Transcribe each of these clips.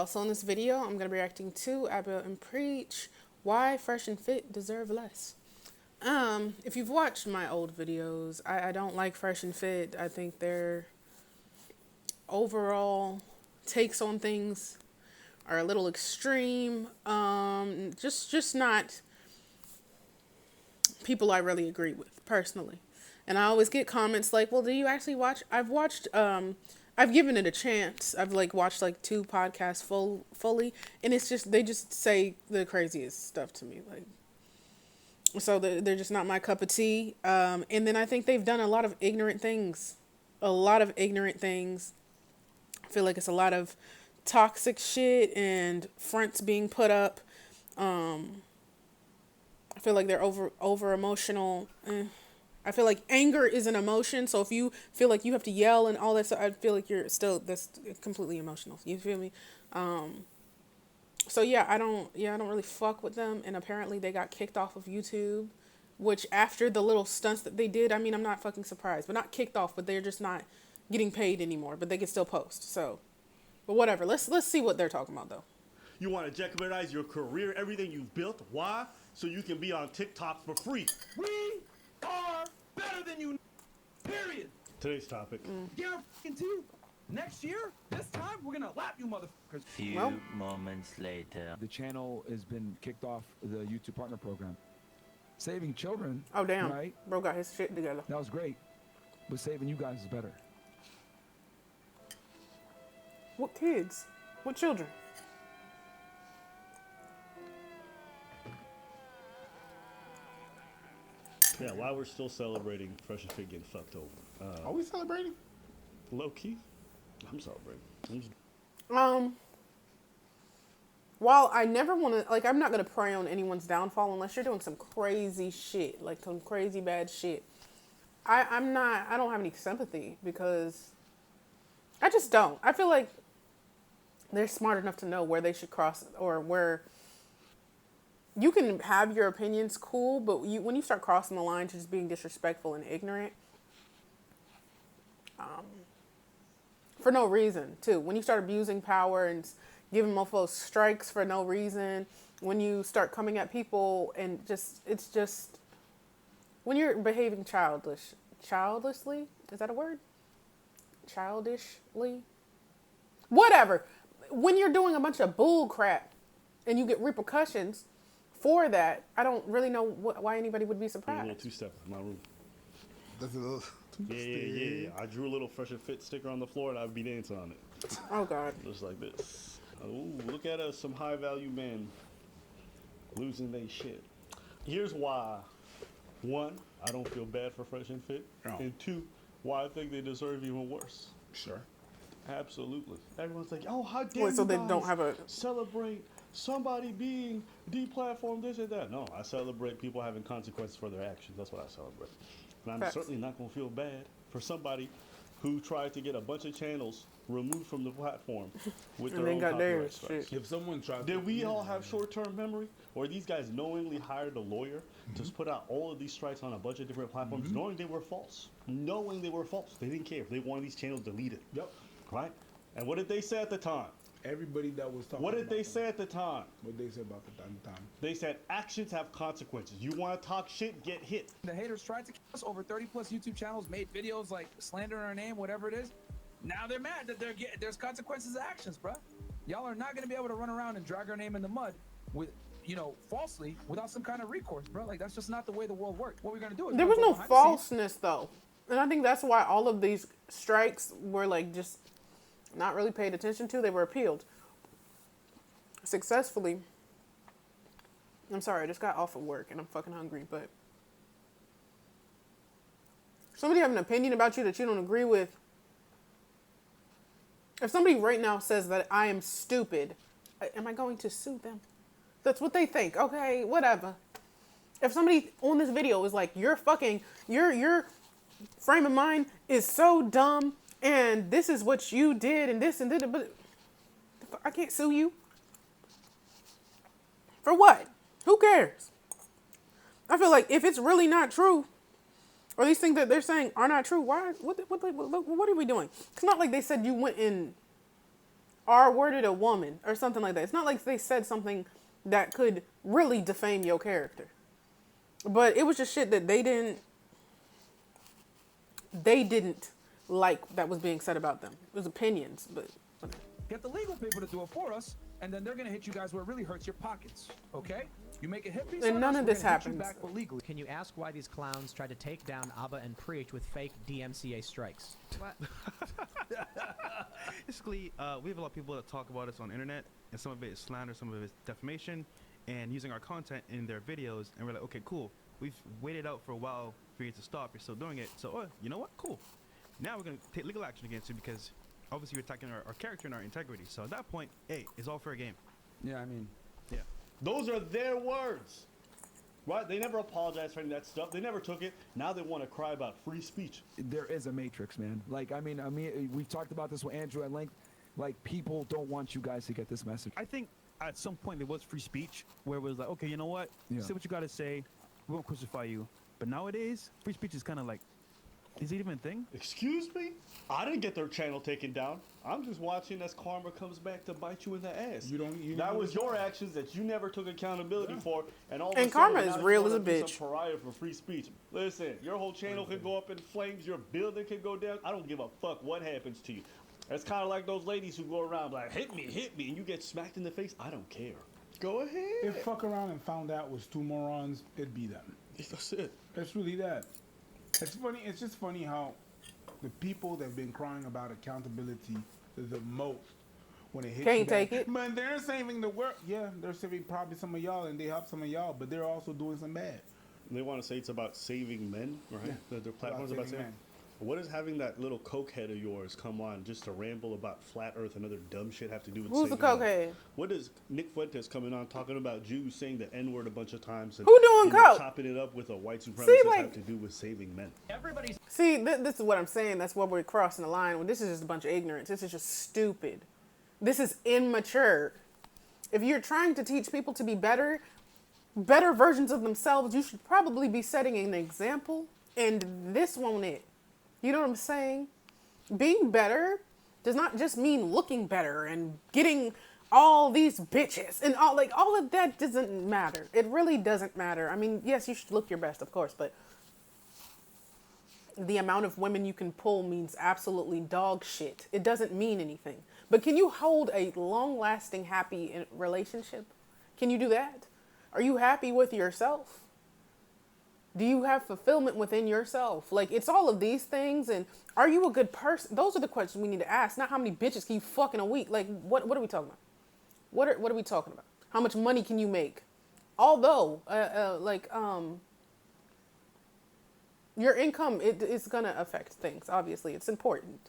So in this video, I'm going to be reacting to Abiel and Preach, why Fresh and Fit deserve less. If you've watched my old videos, I don't like Fresh and Fit. I think their overall takes on things are a little extreme. Just not people I really agree with personally. And I always get comments like, well, do you actually watch? I've given it a chance. I've watched 2 podcasts fully, and it's just, they just say the craziest stuff to me. So they're just not my cup of tea. And then I think they've done a lot of ignorant things. A lot of ignorant things. I feel like it's a lot of toxic shit and fronts being put up. I feel like they're over emotional. I feel like anger is an emotion. So if you feel like you have to yell and all that stuff, I feel like that's completely emotional. You feel me? So yeah, I don't really fuck with them. And apparently they got kicked off of YouTube, which after the little stunts that they did, I mean, I'm not fucking surprised, but not kicked off, but they're just not getting paid anymore, but they can still post. So, but whatever. Let's see what they're talking about though. You want to jeopardize your career, everything you've built. Why? So you can be on TikTok for free. We are better than you, period. Today's topic. Guarantee you, next year, this time, we're gonna lap you motherfuckers. Few moments later. The channel has been kicked off the YouTube Partner Program. Saving children. Oh, damn. Right? Bro got his shit together. That was great. But saving you guys is better. What kids? What children? Yeah, while we're still celebrating Fresh and Fit getting fucked over. Are we celebrating? Low key? I'm celebrating. While I never want to, I'm not going to prey on anyone's downfall unless you're doing some crazy shit, some crazy bad shit. I don't have any sympathy because I just don't. I feel like they're smart enough to know where they should cross or where you can have your opinions, cool, but when you start crossing the line to just being disrespectful and ignorant, for no reason, too. When you start abusing power and giving mofos strikes for no reason, when you start coming at people and it's just, when you're behaving childishly, is that a word? Childishly? Whatever. When you're doing a bunch of bull crap and you get repercussions for that, I don't really know why anybody would be surprised. A little 2-step in my room. That's a little. Yeah. I drew a little Fresh and Fit sticker on the floor and I'd be dancing on it. Oh, God. Just like this. Ooh, look at us, some high-value men losing their shit. Here's why. 1, I don't feel bad for Fresh and Fit. Oh. And 2, why I think they deserve even worse. Sure. Absolutely. Everyone's like, oh, how dare So you they guys don't have a celebrate somebody being deplatformed, this and that. No, I celebrate people having consequences for their actions. That's what I celebrate. And I'm Facts. certainly not going to feel bad for somebody who tried to get a bunch of channels removed from the platform with And their they own got copyright theirs, strikes. shit. If someone tried, Did we all have short-term memory? Or these guys knowingly hired a lawyer to put out all of these strikes on a bunch of different platforms, knowing they were false? Knowing they were false. They didn't care if they wanted these channels deleted. Yep. Right? And what did they say at the time? Everybody that was talking. What did about they them, say at the time? What they say about the time? They said actions have consequences. You want to talk shit, get hit. The haters tried to kill us. Over 30 plus YouTube channels made videos slandering our name, whatever it is. Now they're mad that there's consequences of actions, bruh. Y'all are not going to be able to run around and drag our name in the mud with, falsely without some kind of recourse, bro. That's just not the way the world works. What we're going to do is there was go no behind the scenes. falseness though. And I think that's why all of these strikes were just not really paid attention to. They were appealed successfully. I'm sorry, I just got off of work and I'm fucking hungry, but somebody have an opinion about you that you don't agree with. If somebody right now says that I am stupid, am I going to sue them? That's what they think. Okay, whatever. If somebody on this video is like, your frame of mind is so dumb and this is what you did and this and that, but I can't sue you. For what? Who cares? I feel like if it's really not true, or these things that they're saying are not true, what are we doing? It's not like they said you went and R-worded a woman or something like that. It's not like they said something that could really defame your character. But it was just shit that they didn't like that was being said about them. It was opinions, but Get the legal people to do it for us, and then they're gonna hit you guys where it really hurts your pockets. Okay? You make a hit piece And on none us, of we're this gonna hit you happens. back, but legally. Can you ask why these clowns tried to take down ABBA and Preach with fake DMCA strikes? Basically, we have a lot of people that talk about us on the internet, and some of it is slander, some of it is defamation, and using our content in their videos, and we're like, okay, cool. We've waited out for a while for you to stop. You're still doing it. So, you know what? Cool. Now we're going to take legal action against you because obviously you're attacking our character and our integrity. So at that point, hey, it's all fair game. Yeah, I mean, Yeah. Those are their words. Right? They never apologized for any of that stuff. They never took it. Now they want to cry about free speech. there is a matrix, man. Like, I mean, we've talked about this with Andrew at length. Like, people don't want you guys to get this message. I think at some point there was free speech where it was like, okay, you know what? Yeah. Say what you got to say. We won't crucify you. But nowadays, free speech is kind of like, is it even a thing? Excuse me? I didn't get their channel taken down. I'm just watching as karma comes back to bite you in the ass. That was your actions that you never took accountability for, and all of And a sudden, karma now is you real wanna as a be bitch. some pariah for free speech. Listen, your whole channel can go up in flames. Your building can go down. I don't give a fuck what happens to you. It's kind of like those ladies who go around like, hit me, and you get smacked in the face. I don't care. Go ahead. If fuck around and found out was two morons, it'd be them. That's it. It's really that. It's funny. It's just funny how the people that've been crying about accountability the most when it hits Can't you take bad. it. Man, they're saving the world. Yeah, they're saving probably some of y'all, and they help some of y'all, but they're also doing some bad. They want to say it's about saving men, right? Yeah. Their platform's about saving saving. men. What does having that little coke head of yours come on just to ramble about flat Earth and other dumb shit have to do with Who's the saving men? cokehead? What does Nick Fuentes coming on talking about Jews saying the N word a bunch of times? And, Who doing you know, coke? chopping it up with a white supremacist like- have to do with saving men? See, this is what I'm saying. That's where we're crossing the line. This is just a bunch of ignorance. This is just stupid. This is immature. If you're trying to teach people to be better versions of themselves, you should probably be setting an example, and this won't it. You know what I'm saying? Being better does not just mean looking better and getting all these bitches and all of that doesn't matter. It really doesn't matter. I mean, yes, you should look your best, of course, but the amount of women you can pull means absolutely dog shit. It doesn't mean anything. But can you hold a long-lasting, happy relationship? Can you do that? Are you happy with yourself? Do you have fulfillment within yourself? Like, it's all of these things. And are you a good person? Those are the questions we need to ask. Not how many bitches can you fuck in a week. Like, what are we talking about? What are we talking about? How much money can you make? Although, your income is gonna affect things. Obviously, it's important,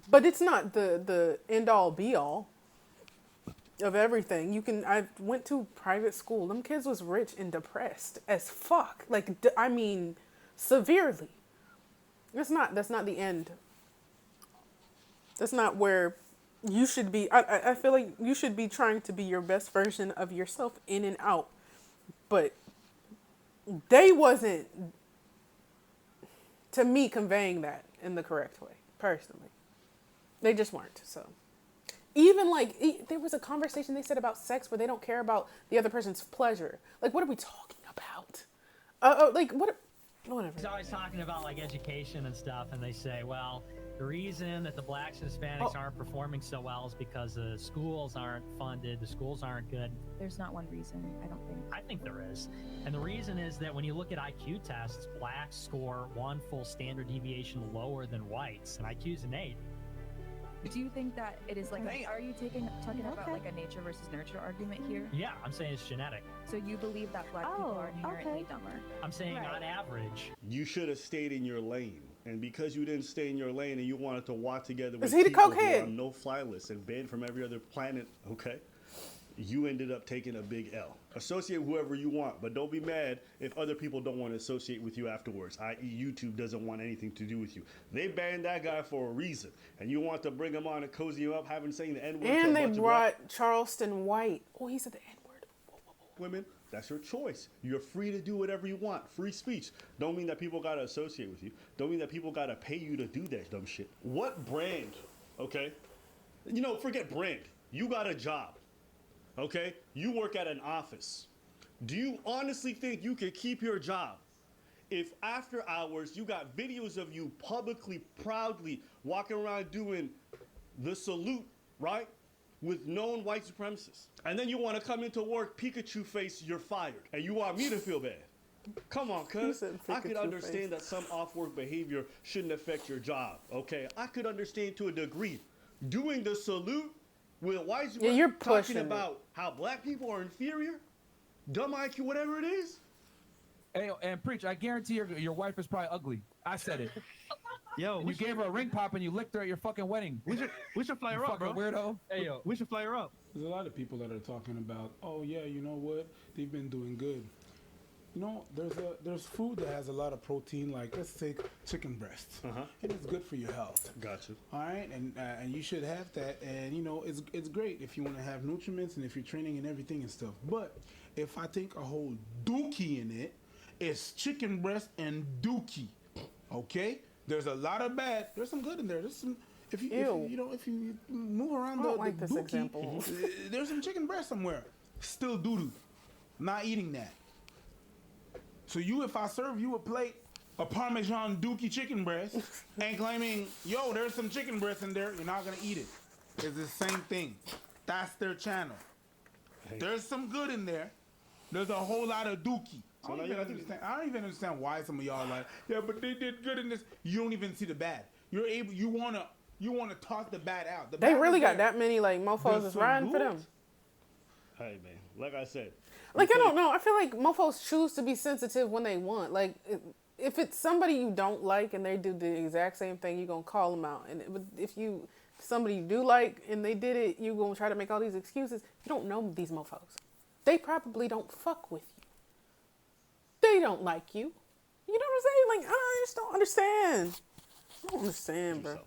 but it's not the end all be all of everything. I went to private school. Them kids was rich and depressed as fuck. Like, I mean, severely. That's not the end. That's not where you should be. I feel like you should be trying to be your best version of yourself in and out. But they wasn't, to me, conveying that in the correct way, personally. They just weren't, so. Even there was a conversation they said about sex where they don't care about the other person's pleasure. Like, what are we talking about? Whatever. He's always talking about like education and stuff, and they say, well, the reason that the blacks and Hispanics aren't performing so well is because the schools aren't funded, the schools aren't good. There's not one reason, I don't think. I think there is. And the reason is that when you look at IQ tests, blacks score 1 full standard deviation lower than whites, and IQ's an 8. Do you think that it is like, are you talking about like a nature versus nurture argument here? Yeah, I'm saying it's genetic. So you believe that black people are inherently dumber? I'm saying on average. You should have stayed in your lane. And because you didn't stay in your lane and you wanted to walk together with Is he the people who are cokehead? on no-fly lists and banned from every other planet, okay, you ended up taking a big L. Associate whoever you want, but don't be mad if other people don't want to associate with you afterwards, i.e. YouTube doesn't want anything to do with you. They banned that guy for a reason, and you want to bring him on and cozy him up, having saying the N-word to And a they bunch of brought Charleston White. Oh, he said the N-word. women. That's your choice. You're free to do whatever you want. Free speech. Don't mean that people got to associate with you. Don't mean that people got to pay you to do that dumb shit. What brand, okay? You know, forget brand. you got a job, okay? You work at an office. Do you honestly think you could keep your job if after hours you got videos of you publicly, proudly walking around doing the salute, right? With known white supremacists. And then you want to come into work, Pikachu face, you're fired. And you want me to feel bad. Come on, cuz. said I could Pikachu understand face. that some off-work behavior shouldn't affect your job, okay? I could understand to a degree. Doing the salute with white supremacists, Yeah, you're talking pushing it. about how black people are inferior, dumb IQ, whatever it is. Hey, and preach. I guarantee your wife is probably ugly. I said it. Yo, And you gave her a ring pop and you licked her at your fucking wedding. we should fly her You up, bro. fucking weirdo. Hey, yo. We should fly her up. There's a lot of people that are talking about, oh yeah, you know what? They've been doing good. You know, there's food that has a lot of protein, like let's take chicken breasts, and it's good for your health. Gotcha. All right, and you should have that, and you know it's great if you want to have nutriments and if you're training and everything and stuff. But if I think a whole dookie in it, it's chicken breast and dookie. Okay, there's a lot of bad. There's some good in there. There's some. If you move around I don't like the this dookie, example. there's some chicken breast somewhere. Still doo doo. Not eating that. So if I serve you a plate of Parmesan dookie chicken breast and claiming, yo, there's some chicken breast in there, you're not gonna eat it. It's the same thing. That's their channel. There's some good in there. There's a whole lot of dookie. I don't even understand why some of y'all are like, yeah, but they did good in this. You don't even see the bad. You wanna toss the bad out. The They bad really is got there. that many like mofos There's that's riding some for good. them. Hey, man. Like I said. Like, I don't know. I feel like mofos choose to be sensitive when they want. Like, if it's somebody you don't like and they do the exact same thing, you're going to call them out. And if somebody you do like and they did it, you're going to try to make all these excuses. You don't know these mofos. They probably don't fuck with you. They don't like you. You know what I'm saying? Like, I just don't understand. I don't understand, bro.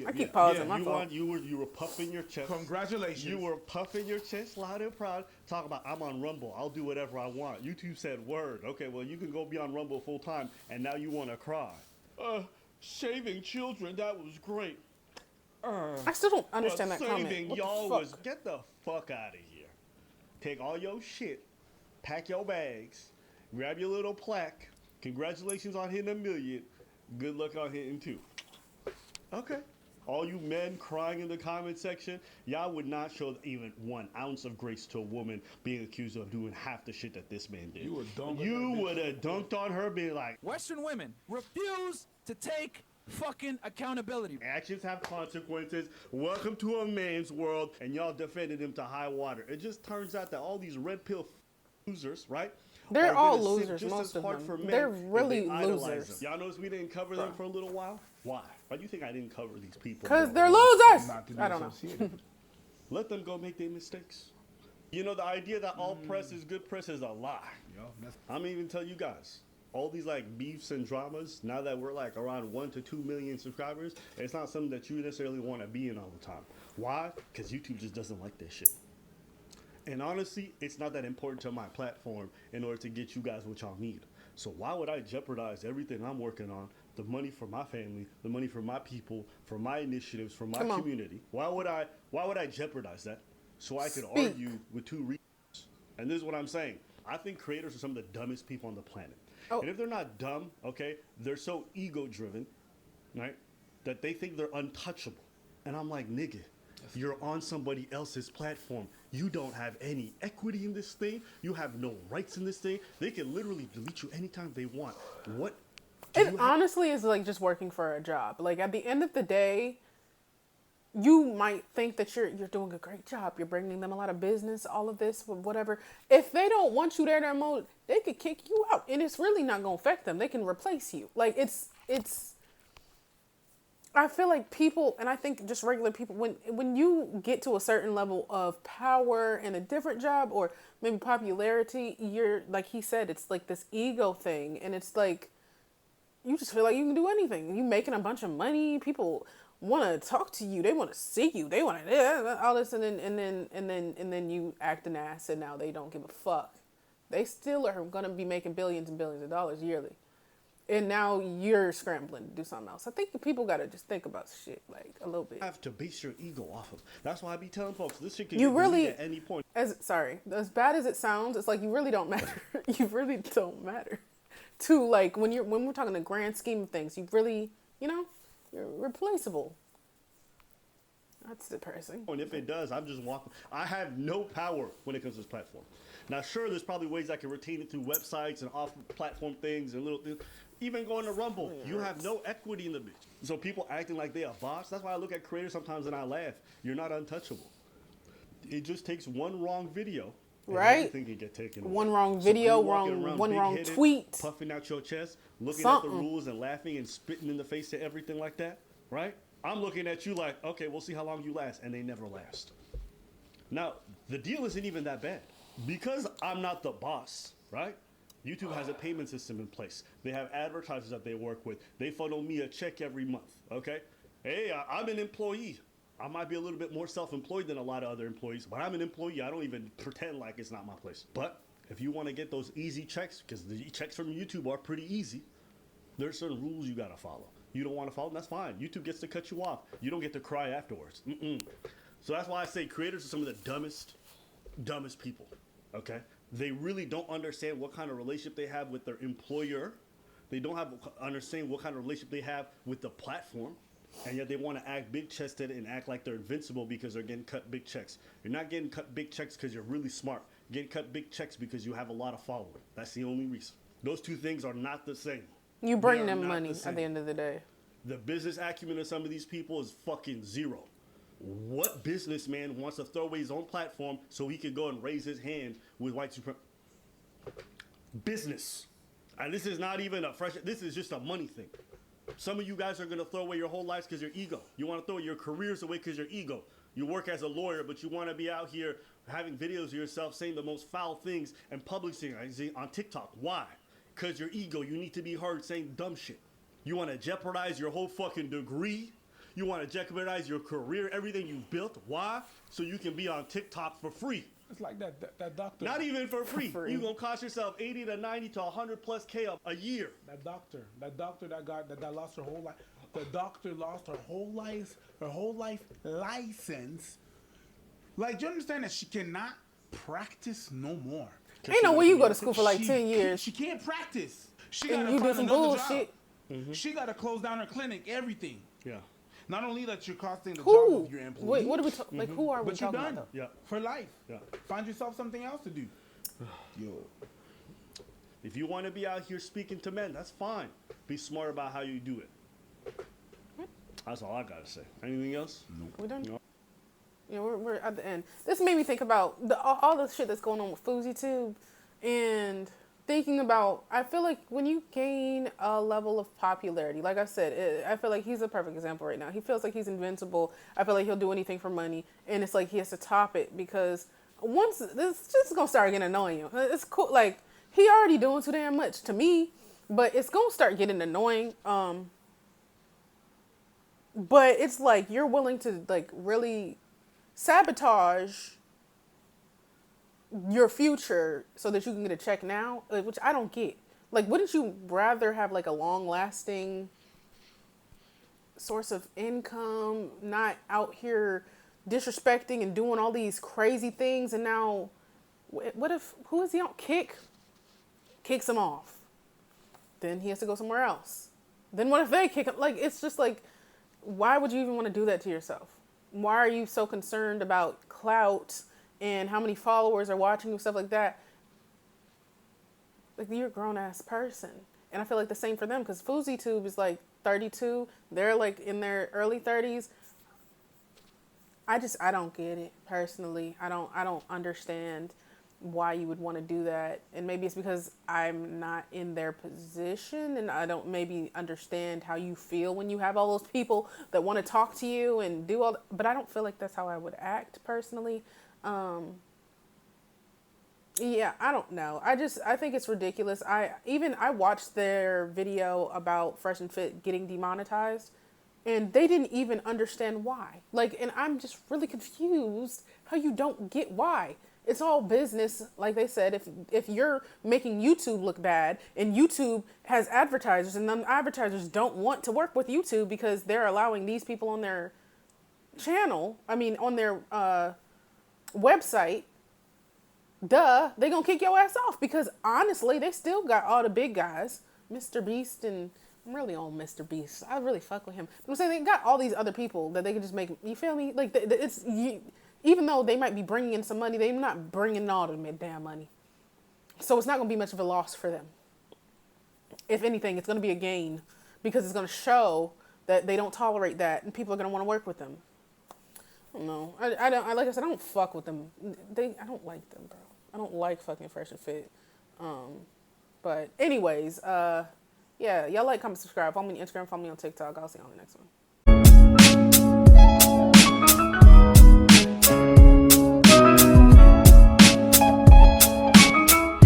I keep pausing. My fault. You were puffing your chest. Congratulations. You were puffing your chest loud and proud. Talk about I'm on Rumble. I'll do whatever I want. YouTube said word. Okay, well you can go be on Rumble full time, and now you want to cry. Saving children, that was great. I still don't understand that comment. Saving What y'all the fuck? was get the fuck out of here. Take all your shit, pack your bags, grab your little plaque. Congratulations on hitting 1 million. Good luck on hitting 2. Okay. All you men crying in the comment section, y'all would not show even 1 ounce of grace to a woman being accused of doing half the shit that this man did. You would dunk You on that would have dunked on her, being like, Western women refuse to take fucking accountability. actions have consequences. Welcome to a man's world, and y'all defended him to high water. It just turns out that all these red pill losers, right? They're are all gonna sit losers, just most as of hard them. for men They're if really they idolize losers. them. Y'all notice we didn't cover them for a little while? Why? Why do you think I didn't cover these people? Because bro? they're losers. Not to be I don't know. associated. Let them go make their mistakes. You know, the idea that all press is good press is a lie. I'm gonna even tell you guys, all these like beefs and dramas, now that we're like around 1 to 2 million subscribers, it's not something that you necessarily want to be in all the time. Why? Because YouTube just doesn't like that shit. And honestly, it's not that important to my platform in order to get you guys what y'all need. So why would I jeopardize everything I'm working on, the money for my family, the money for my people, for my initiatives, for my Come on. community? Why would I jeopardize that so I could Speak. argue with 2 reasons? And this is what I'm saying. I think creators are some of the dumbest people on the planet. Oh. And if they're not dumb, okay, they're so ego-driven, right, that they think they're untouchable. And I'm like, nigga, you're on somebody else's platform. You don't have any equity in this thing. You have no rights in this thing. They can literally delete you anytime they want. What? It honestly is like just working for a job. Like at the end of the day, you might think that you're doing a great job. You're bringing them a lot of business, all of this, whatever. If they don't want you there that mode, they could kick you out, and it's really not gonna affect them. They can replace you. Like it's. I feel like people, and I think just regular people, when you get to a certain level of power in a different job or maybe popularity, you're like he said, it's like this ego thing, and it's like you just feel like you can do anything. You making a bunch of money, people want to talk to you, they want to see you, they want to all this, and then you act an ass, and now they don't give a fuck. They still are gonna be making billions and billions of dollars yearly. and now you're scrambling to do something else. I think people gotta just think about shit like a little bit. Have to base your ego off of. That's why I be telling folks this shit can You get really, deleted at any point. as bad as it sounds, it's like you really don't matter. You really don't matter. To like when we're talking the grand scheme of things, you really, you're replaceable. That's depressing. And if it does, I'm just walking. I have no power when it comes to this platform. Now, sure, there's probably ways I can retain it through websites and off-platform things and little things. Even going to Rumble, you have no equity in the bitch. So people acting like they a boss. That's why I look at creators sometimes and I laugh. You're not untouchable. It just takes one wrong video. Right. Everything can get taken away. One wrong So video, you walking around one wrong big-headed, tweet. puffing out your chest, looking Something. at the rules and laughing and spitting in the face to everything like that, right? I'm looking at you like, okay, we'll see how long you last, and they never last. Now, the deal isn't even that bad. Because I'm not the boss, right? YouTube has a payment system in place. They have advertisers that they work with. They funnel me a check every month, okay? Hey, I'm an employee. I might be a little bit more self-employed than a lot of other employees, but I'm an employee. I don't even pretend like it's not my place. But if you want to get those easy checks, because the checks from YouTube are pretty easy, there's certain rules you got to follow. You don't want to follow them, that's fine. YouTube gets to cut you off. You don't get to cry afterwards. So that's why I say creators are some of the dumbest people, okay? They really don't understand what kind of relationship they have with their employer. They don't understand what kind of relationship they have with the platform. And yet they want to act big-chested and act like they're invincible because they're getting cut big checks. You're not getting cut big checks because you're really smart. You're getting cut big checks because you have a lot of following. That's the only reason. Those two things are not the same. You bring They are them not money the same. at the end of the day. The business acumen of some of these people is fucking zero. What businessman wants to throw away his own platform so he can go and raise his hand with white supremacy? Business. And this is not even this is just a money thing. Some of you guys are going to throw away your whole lives because your ego. You want to throw your careers away because your ego. You work as a lawyer, but you want to be out here having videos of yourself saying the most foul things and publishing on TikTok. Why? Because your ego. You need to be heard saying dumb shit. You want to jeopardize your whole fucking degree. You want to jeopardize your career, everything you've built. Why? So you can be on TikTok for free. It's like that doctor. Not even for free. You're going to cost yourself 80 to 90 to 100 plus K a year. That doctor that lost her whole life. The doctor lost her whole life license. Like, do you understand that she cannot practice no more? Ain't no way you go to school for like 10 years. She can't practice. She And gotta you do find some another bullshit. job. She got to close down her clinic, everything. Yeah. Not only that you're costing the job Who? of your employees. Wait, what are we talking? Like, who are we But you're talking done about? Yeah. for life. Yeah. Find yourself something else to do. Yo. If you want to be out here speaking to men, that's fine. Be smart about how you do it. That's all I got to say. Anything else? We done? No. Yeah, we're at the end. This made me think about all the shit that's going on with FouseyTube, and thinking about, I feel like when you gain a level of popularity, like I said, I feel like he's a perfect example right now. He feels like he's invincible. I feel like he'll do anything for money, and it's like he has to top it because once this just gonna start getting annoying you. It's cool, like he already doing too damn much to me, but it's gonna start getting annoying. But it's like you're willing to like really sabotage your future so that you can get a check now, which I don't get. Like, wouldn't you rather have like a long-lasting source of income, not out here disrespecting and doing all these crazy things? And now, what if, who is he on? Kicks him off. Then he has to go somewhere else. Then what if they kick him? Like, it's just like, why would you even want to do that to yourself? Why are you so concerned about clout and how many followers are watching you, stuff like that? Like, you're a grown-ass person. And I feel like the same for them, because FouseyTube is like 32. They're like in their early 30s. I don't get it, personally. I don't understand why you would want to do that. And maybe it's because I'm not in their position and I don't maybe understand how you feel when you have all those people that want to talk to you and do all but I don't feel like that's how I would act personally. Yeah, I don't know. I think it's ridiculous. I watched their video about Fresh and Fit getting demonetized and they didn't even understand why. Like, and I'm just really confused how you don't get why. It's all business, like they said. If you're making YouTube look bad, and YouTube has advertisers, and them advertisers don't want to work with YouTube because they're allowing these people on their channel, on their website, they gonna kick your ass off, because honestly, they still got all the big guys, Mr. Beast, and I'm really on Mr. Beast. I really fuck with him. But I'm saying they got all these other people that they can just make. You feel me? Like even though they might be bringing in some money, they're not bringing all the damn money. So it's not gonna be much of a loss for them. If anything, it's gonna be a gain, because it's gonna show that they don't tolerate that, and people are gonna want to work with them. I don't know. I don't. Like I said, I don't fuck with them. I don't like them, bro. I don't like fucking Fresh and Fit. But anyways, yeah, y'all like, comment, subscribe. Follow me on Instagram, follow me on TikTok. I'll see you on the next one.